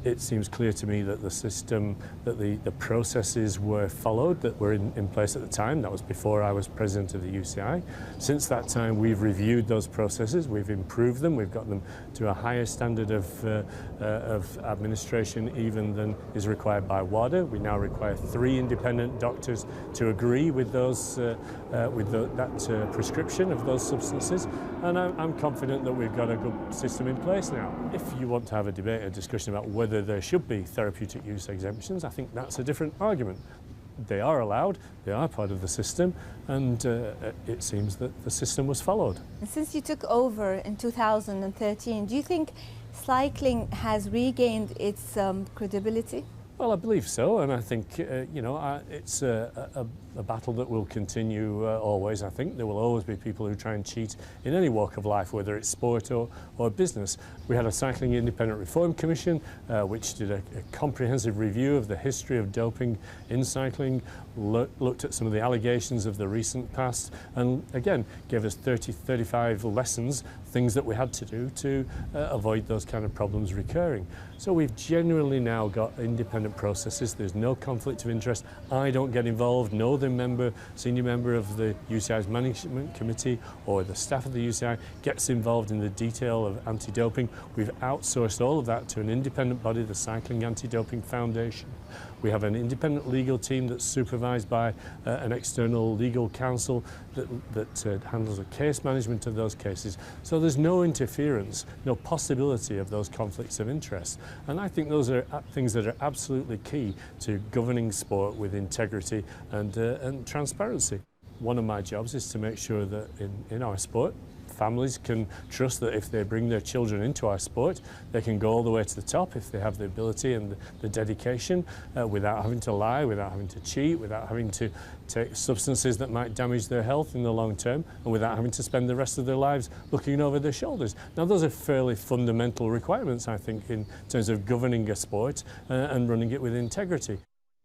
It seems clear to me that the system, that the processes were followed, that were in place at the time. That was before I was president of the UCI. Since that time, we've reviewed those processes, we've improved them, we've got them to a higher standard of administration even than is required by WADA. We now require 3 independent doctors to agree with those, that prescription of those substances, and I'm confident that we've got a good system in place now. If you want to have a debate, a discussion about whether there should be therapeutic use exemptions, I think that's a different argument. They are allowed, they are part of the system, and it seems that the system was followed. And since you took over in 2013, do you think cycling has regained its credibility? Well, I believe so, and I think it's a battle that will continue always. I think there will always be people who try and cheat in any walk of life, whether it's sport or business. We had a Cycling Independent Reform Commission which did a comprehensive review of the history of doping in cycling, looked at some of the allegations of the recent past, and again gave us 35 lessons, things that we had to do to avoid those kind of problems recurring. So we've genuinely now got independent processes. There's no conflict of interest. I don't get involved. No senior member of the UCI's management committee or the staff of the UCI gets involved in the detail of anti-doping. We've outsourced all of that to an independent body, the Cycling Anti-Doping Foundation. We have an independent legal team that's supervised by an external legal counsel that handles the case management of those cases. So there's no interference, no possibility of those conflicts of interest. And I think those are things that are absolutely key to governing sport with integrity and transparency. One of my jobs is to make sure that in our sport, families can trust that if they bring their children into our sport, they can go all the way to the top if they have the ability and the dedication without having to lie, without having to cheat, without having to take substances that might damage their health in the long term, and without having to spend the rest of their lives looking over their shoulders. Now, those are fairly fundamental requirements, I think, in terms of governing a sport and running it with integrity.